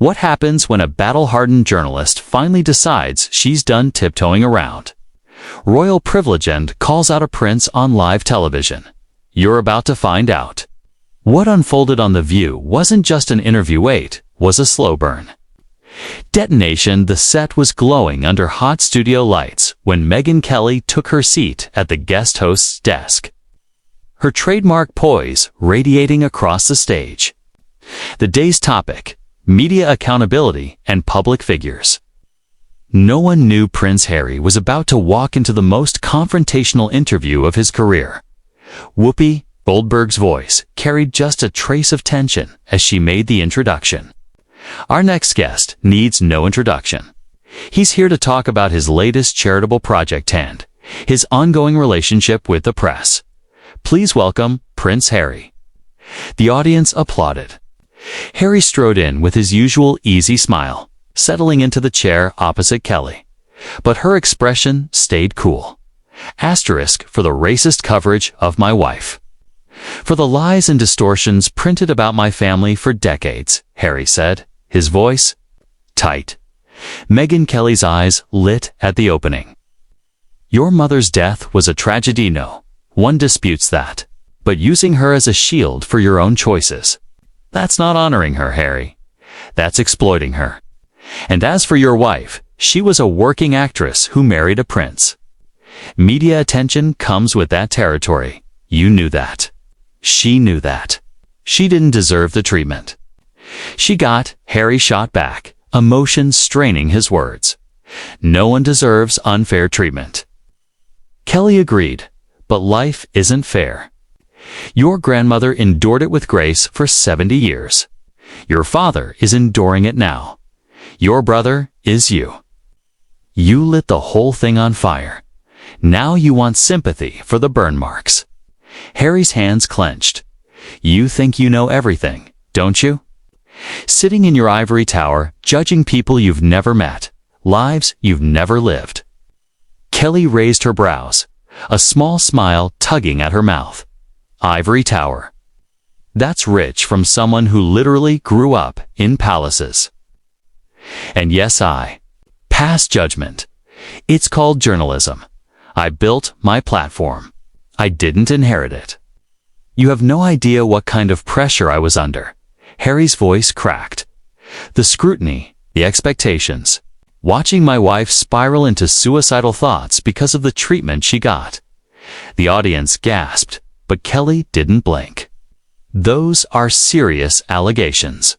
What happens when a battle-hardened journalist finally decides she's done tiptoeing around? Royal privilege and calls out a prince on live television. You're about to find out. What unfolded on The View wasn't just an interview wait, was a slow burn. Detonation. The set was glowing under hot studio lights when Megyn Kelly took her seat at the guest host's desk. Her trademark poise radiating across the stage. The day's topic: media accountability and public figures. No one knew Prince Harry was about to walk into the most confrontational interview of his career. Whoopi Goldberg's voice carried just a trace of tension as she made the introduction. Our next guest needs no introduction. He's here to talk about his latest charitable project and his ongoing relationship with the press. Please welcome Prince Harry. The audience applauded. Harry strode in with his usual easy smile, settling into the chair opposite Kelly. But her expression stayed cool. Asterisk for the racist coverage of my wife. For the lies and distortions printed about my family for decades, Harry said, his voice tight. Megyn Kelly's eyes lit at the opening. Your mother's death was a tragedy, no one disputes that. But using her as a shield for your own choices, that's not honoring her, Harry. That's exploiting her. And as for your wife, she was a working actress who married a prince. Media attention comes with that territory. You knew that. She knew that. She didn't deserve the treatment she got, Harry shot back, emotion straining his words. No one deserves unfair treatment. Kelly agreed, but life isn't fair. Your grandmother endured it with grace for 70 years. Your father is enduring it now. Your brother is you. You lit the whole thing on fire. Now you want sympathy for the burn marks. Harry's hands clenched. You think you know everything, don't you? Sitting in your ivory tower, judging people you've never met, lives you've never lived. Kelly raised her brows, a small smile tugging at her mouth. Ivory tower. That's rich from someone who literally grew up in palaces. And yes, I pass judgment. It's called journalism. I built my platform. I didn't inherit it. You have no idea what kind of pressure I was under. Harry's voice cracked. The scrutiny, the expectations. Watching my wife spiral into suicidal thoughts because of the treatment she got. The audience gasped, but Kelly didn't blink. Those are serious allegations.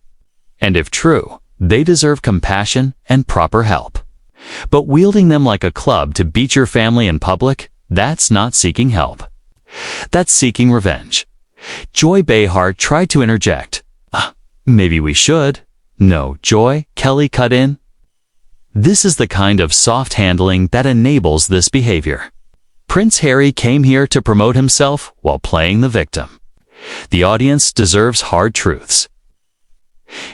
And if true, they deserve compassion and proper help. But wielding them like a club to beat your family in public, that's not seeking help. That's seeking revenge. Joy Behar tried to interject. Maybe we should. No, Joy, Kelly cut in. This is the kind of soft handling that enables this behavior. Prince Harry came here to promote himself while playing the victim. The audience deserves hard truths.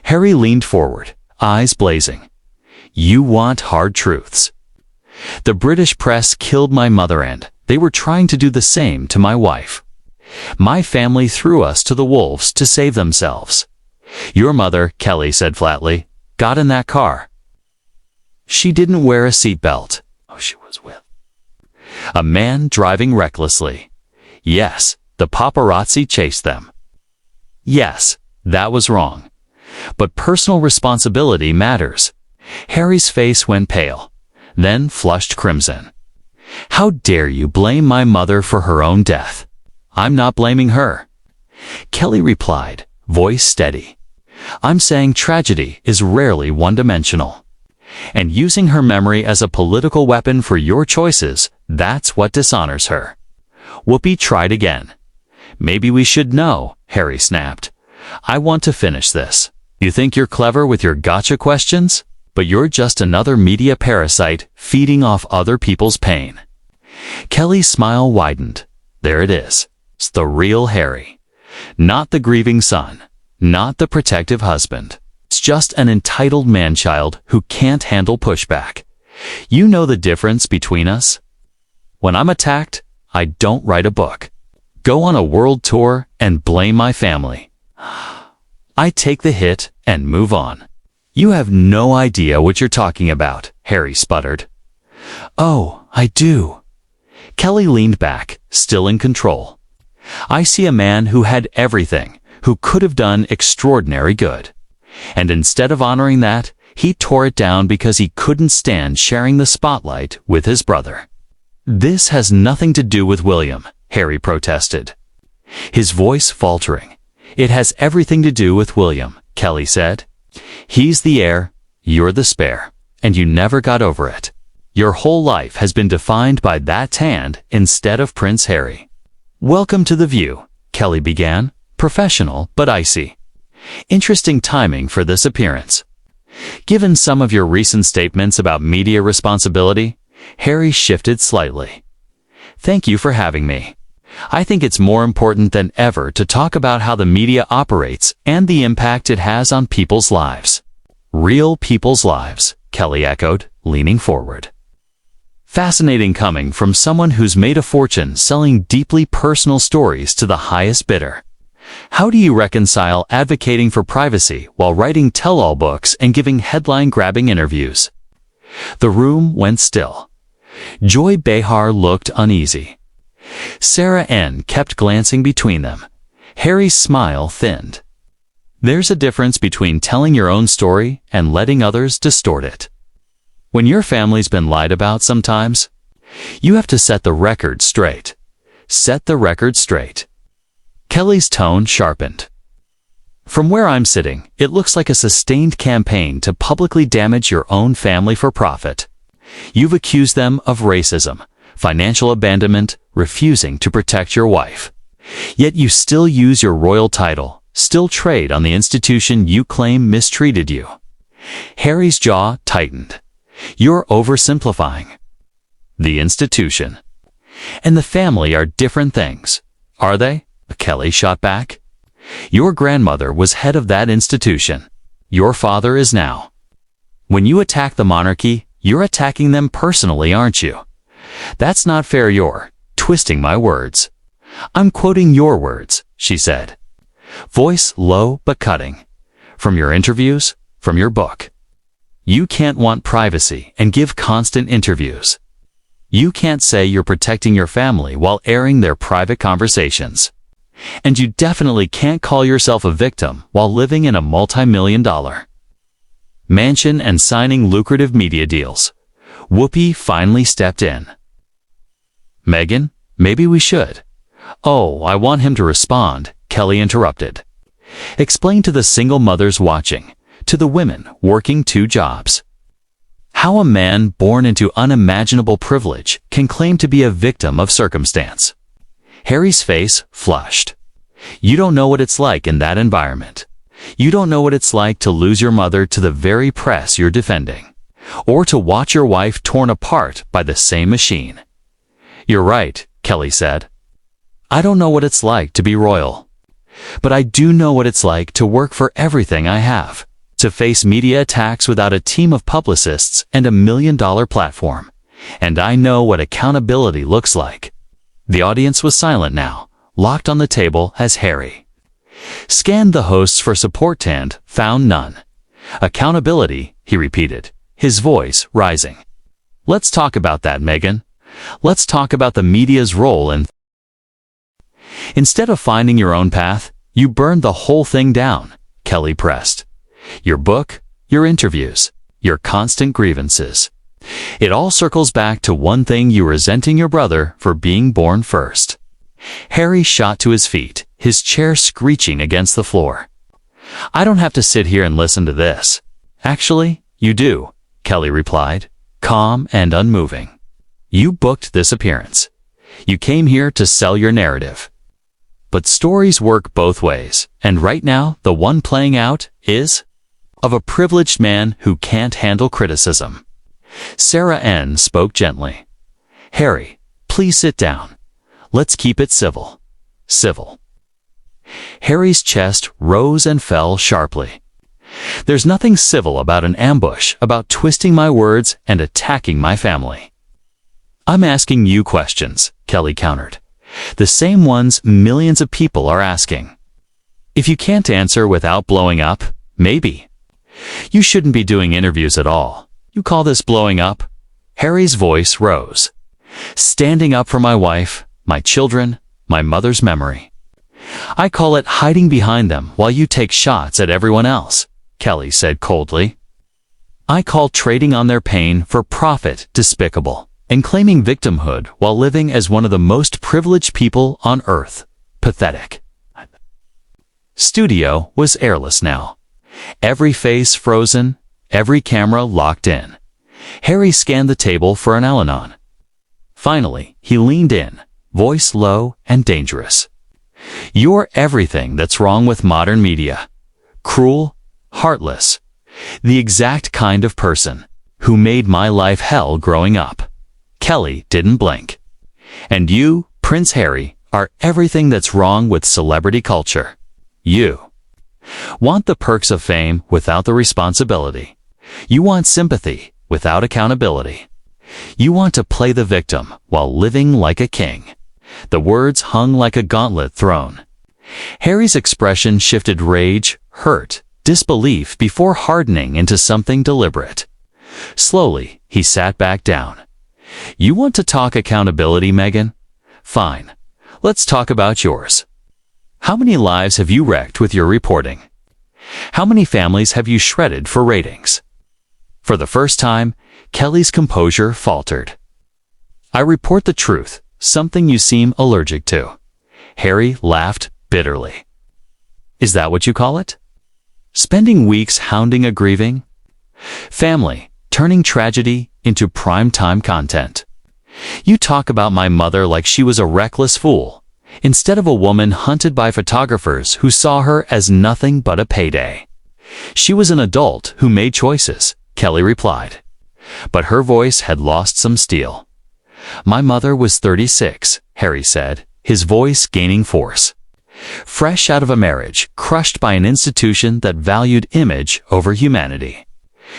Harry leaned forward, eyes blazing. You want hard truths. The British press killed my mother and they were trying to do the same to my wife. My family threw us to the wolves to save themselves. Your mother, Kelly said flatly, got in that car. She didn't wear a seatbelt. She was with a man driving recklessly. Yes, the paparazzi chased them. Yes, that was wrong. But personal responsibility matters. Harry's face went pale, then flushed crimson. How dare you blame my mother for her own death? I'm not blaming her. Kelly replied, voice steady. I'm saying tragedy is rarely one-dimensional. And using her memory as a political weapon for your choices, that's what dishonors her. Whoopi tried again. Maybe we should know, Harry snapped. I want to finish this. You think you're clever with your gotcha questions? But you're just another media parasite feeding off other people's pain. Kelly's smile widened. There it is. It's the real Harry. Not the grieving son. Not the protective husband. It's just an entitled man-child who can't handle pushback. You know the difference between us? When I'm attacked, I don't write a book. Go on a world tour and blame my family. I take the hit and move on. You have no idea what you're talking about, Harry sputtered. Oh, I do. Kelly leaned back, still in control. I see a man who had everything, who could have done extraordinary good. And instead of honoring that, he tore it down because he couldn't stand sharing the spotlight with his brother. This has nothing to do with William, Harry protested, his voice faltering. It has everything to do with William, Kelly said. He's the heir, you're the spare, and you never got over it. Your whole life has been defined by that hand instead of Prince Harry. Welcome to The View, Kelly began, professional but icy. Interesting timing for this appearance. Given some of your recent statements about media responsibility, Harry shifted slightly. Thank you for having me. I think it's more important than ever to talk about how the media operates and the impact it has on people's lives. Real people's lives, Kelly echoed, leaning forward. Fascinating coming from someone who's made a fortune selling deeply personal stories to the highest bidder. How do you reconcile advocating for privacy while writing tell-all books and giving headline-grabbing interviews? The room went still. Joy Behar looked uneasy. Sarah N. kept glancing between them. Harry's smile thinned. There's a difference between telling your own story and letting others distort it. When your family's been lied about sometimes, you have to set the record straight. Set the record straight. Kelly's tone sharpened. From where I'm sitting, it looks like a sustained campaign to publicly damage your own family for profit. You've accused them of racism, financial abandonment, refusing to protect your wife. Yet you still use your royal title, still trade on the institution you claim mistreated you. Harry's jaw tightened. You're oversimplifying. The institution and the family are different things, are they? Kelly shot back. Your grandmother was head of that institution. Your father is now. When you attack the monarchy, you're attacking them personally, aren't you? That's not fair. You're twisting my words. I'm quoting your words, she said. Voice low but cutting. From your interviews, from your book. You can't want privacy and give constant interviews. You can't say you're protecting your family while airing their private conversations. And you definitely can't call yourself a victim while living in a multi-million-dollar mansion and signing lucrative media deals. Whoopi finally stepped in. Megyn, maybe we should. Oh, I want him to respond, Kelly interrupted. Explain to the single mothers watching, to the women working 2 jobs, how a man born into unimaginable privilege can claim to be a victim of circumstance. Harry's face flushed. You don't know what it's like in that environment. You don't know what it's like to lose your mother to the very press you're defending, or to watch your wife torn apart by the same machine. You're right, Kelly said. I don't know what it's like to be royal. But I do know what it's like to work for everything I have, to face media attacks without a team of publicists and $1 million platform. And I know what accountability looks like. The audience was silent now, locked on the table as Harry scanned the hosts for support and found none. Accountability, he repeated, his voice rising. Let's talk about that, Megyn. Let's talk about the media's role in. Instead of finding your own path, you burned the whole thing down, Kelly pressed. Your book, your interviews, your constant grievances. It all circles back to one thing: you resenting your brother for being born first. Harry shot to his feet, his chair screeching against the floor. I don't have to sit here and listen to this. Actually, you do, Kelly replied, calm and unmoving. You booked this appearance. You came here to sell your narrative. But stories work both ways, and right now the one playing out is of a privileged man who can't handle criticism. Sarah N. spoke gently. Harry, please sit down. Let's keep it civil. Civil. Harry's chest rose and fell sharply. There's nothing civil about an ambush, about twisting my words and attacking my family. I'm asking you questions, Kelly countered. The same ones millions of people are asking. If you can't answer without blowing up, maybe. You shouldn't be doing interviews at all. You call this blowing up? Harry's voice rose. Standing up for my wife, my children, my mother's memory. I call it hiding behind them while you take shots at everyone else, Kelly said coldly. I call trading on their pain for profit despicable, and claiming victimhood while living as one of the most privileged people on earth pathetic. Studio was airless now. Every face frozen, every camera locked in. Harry scanned the table for an Al-Anon. Finally, he leaned in, voice low and dangerous. You're everything that's wrong with modern media. Cruel, heartless, the exact kind of person who made my life hell growing up. Kelly didn't blink. And you, Prince Harry, are everything that's wrong with celebrity culture. You want the perks of fame without the responsibility. You want sympathy without accountability. You want to play the victim while living like a king. The words hung like a gauntlet thrown. Harry's expression shifted rage, hurt, disbelief before hardening into something deliberate. Slowly, he sat back down. You want to talk accountability, Megyn? Fine. Let's talk about yours. How many lives have you wrecked with your reporting? How many families have you shredded for ratings? For the first time, Kelly's composure faltered. I report the truth, something you seem allergic to. Harry laughed bitterly. Is that what you call it? Spending weeks hounding a grieving? Family, turning tragedy into prime-time content. You talk about my mother like she was a reckless fool, instead of a woman hunted by photographers who saw her as nothing but a payday. She was an adult who made choices, Kelly replied. But her voice had lost some steel. My mother was 36, Harry said, his voice gaining force. Fresh out of a marriage, crushed by an institution that valued image over humanity.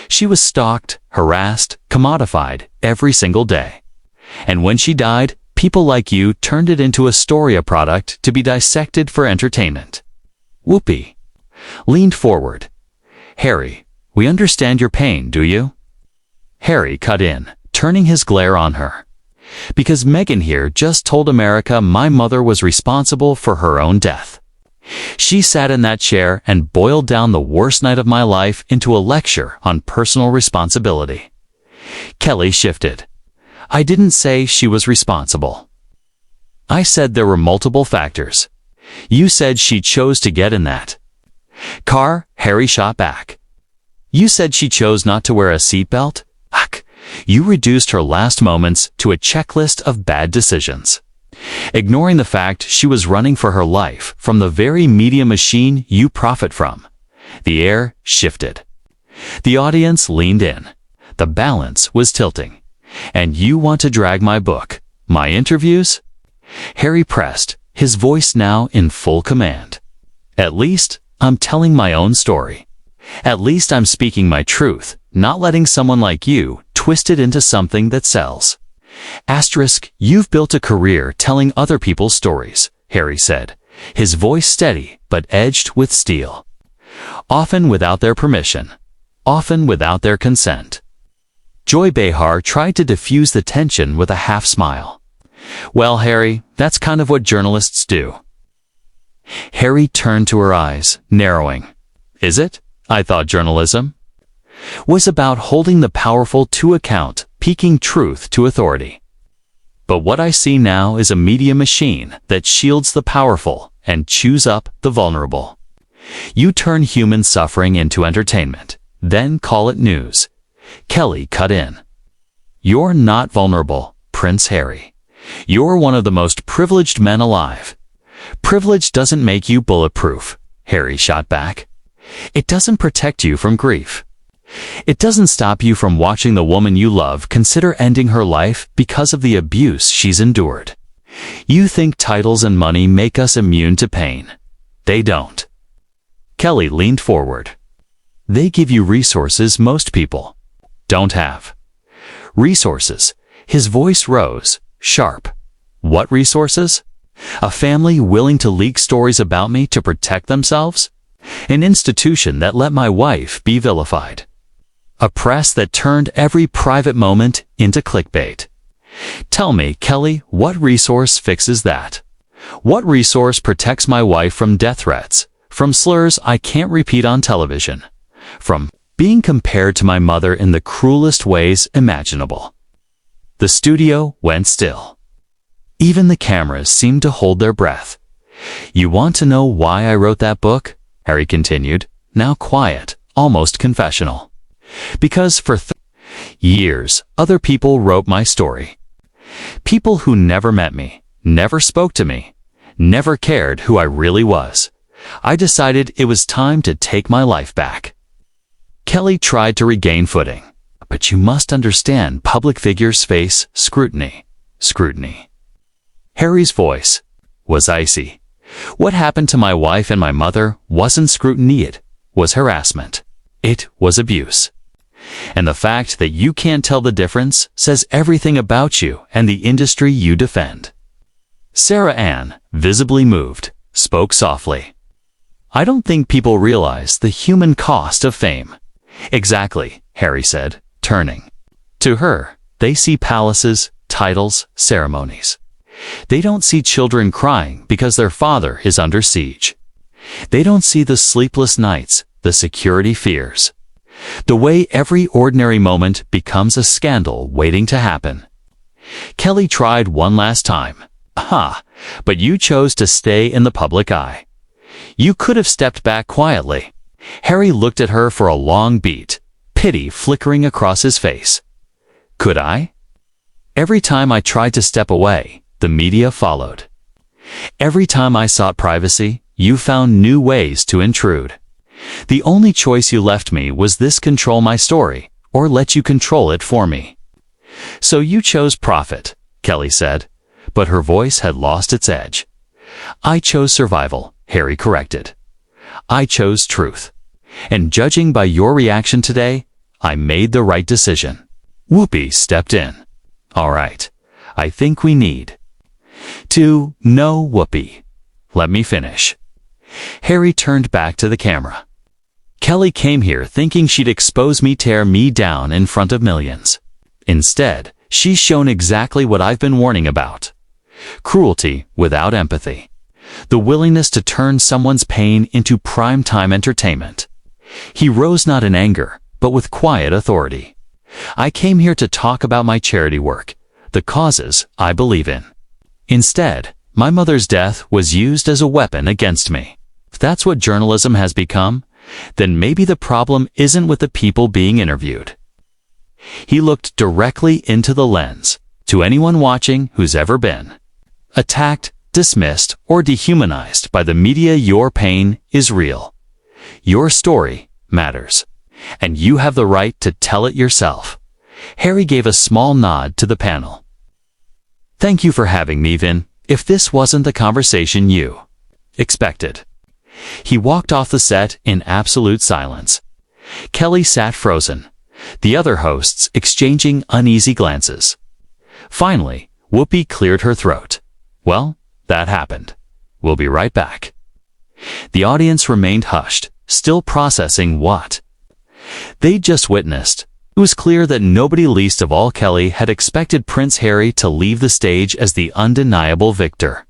She was stalked, harassed, commodified every single day. And when she died, people like you turned it into a story, a product to be dissected for entertainment. Whoopi leaned forward. Harry, we understand your pain, do you? Harry cut in, turning his glare on her. Because Megyn here just told America my mother was responsible for her own death. She sat in that chair and boiled down the worst night of my life into a lecture on personal responsibility. Kelly shifted. I didn't say she was responsible. I said there were multiple factors. You said she chose to get in that car, Harry shot back. You said she chose not to wear a seatbelt? Ugh. You reduced her last moments to a checklist of bad decisions, ignoring the fact she was running for her life from the very media machine you profit from. The air shifted. The audience leaned in. The balance was tilting. And you want to drag my book, my interviews? Harry pressed, his voice now in full command. At least, I'm telling my own story. At least I'm speaking my truth, not letting someone like you twist it into something that sells. Asterisk, you've built a career telling other people's stories, Harry said, his voice steady but edged with steel. Often without their permission, often without their consent. Joy Behar tried to diffuse the tension with a half smile. Well, Harry, that's kind of what journalists do. Harry turned to her eyes, narrowing. Is it? I thought journalism was about holding the powerful to account, peeking truth to authority. But what I see now is a media machine that shields the powerful and chews up the vulnerable. You turn human suffering into entertainment, then call it news. Kelly cut in. You're not vulnerable, Prince Harry. You're one of the most privileged men alive. Privilege doesn't make you bulletproof, Harry shot back. It doesn't protect you from grief. It doesn't stop you from watching the woman you love consider ending her life because of the abuse she's endured. You think titles and money make us immune to pain. They don't. Kelly leaned forward. They give you resources most people don't have. Resources. His voice rose, sharp. What resources? A family willing to leak stories about me to protect themselves? An institution that let my wife be vilified. A press that turned every private moment into clickbait. Tell me, Kelly, what resource fixes that? What resource protects my wife from death threats, from slurs I can't repeat on television, from being compared to my mother in the cruelest ways imaginable? The studio went still. Even the cameras seemed to hold their breath. You want to know why I wrote that book? Harry continued, now quiet, almost confessional. Because for years, other people wrote my story. People who never met me, never spoke to me, never cared who I really was. I decided it was time to take my life back. Kelly tried to regain footing. But you must understand, public figures face scrutiny. Scrutiny. Harry's voice was icy. What happened to my wife and my mother wasn't scrutiny, it was harassment. It was abuse. And the fact that you can't tell the difference says everything about you and the industry you defend. Sarah Ann, visibly moved, spoke softly. I don't think people realize the human cost of fame. Exactly, Harry said, turning. To her, they see palaces, titles, ceremonies. They don't see children crying because their father is under siege. They don't see the sleepless nights, the security fears. The way every ordinary moment becomes a scandal waiting to happen. Kelly tried one last time. Aha, but you chose to stay in the public eye. You could have stepped back quietly. Harry looked at her for a long beat, pity flickering across his face. Could I? Every time I tried to step away, the media followed. Every time I sought privacy, you found new ways to intrude. The only choice you left me was this: control my story, or let you control it for me. So you chose profit, Kelly said, but her voice had lost its edge. I chose survival, Harry corrected. I chose truth. And judging by your reaction today, I made the right decision. Whoopi stepped in. All right, I think we need to know Whoopi. Let me finish. Harry turned back to the camera. Kelly came here thinking she'd expose me, tear me down in front of millions. Instead, she's shown exactly what I've been warning about. Cruelty without empathy. The willingness to turn someone's pain into prime-time entertainment. He rose not in anger, but with quiet authority. I came here to talk about my charity work, the causes I believe in. Instead, my mother's death was used as a weapon against me. If that's what journalism has become, then maybe the problem isn't with the people being interviewed. He looked directly into the lens, to anyone watching who's ever been attacked, dismissed, or dehumanized by the media. Your pain is real. Your story matters, and you have the right to tell it yourself. Harry gave a small nod to the panel. Thank you for having me, Vin. If this wasn't the conversation you expected. He walked off the set in absolute silence. Kelly sat frozen, the other hosts exchanging uneasy glances. Finally, Whoopi cleared her throat. Well, that happened. We'll be right back. The audience remained hushed, still processing what they'd just witnessed. It was clear that nobody, least of all Kelly, had expected Prince Harry to leave the stage as the undeniable victor.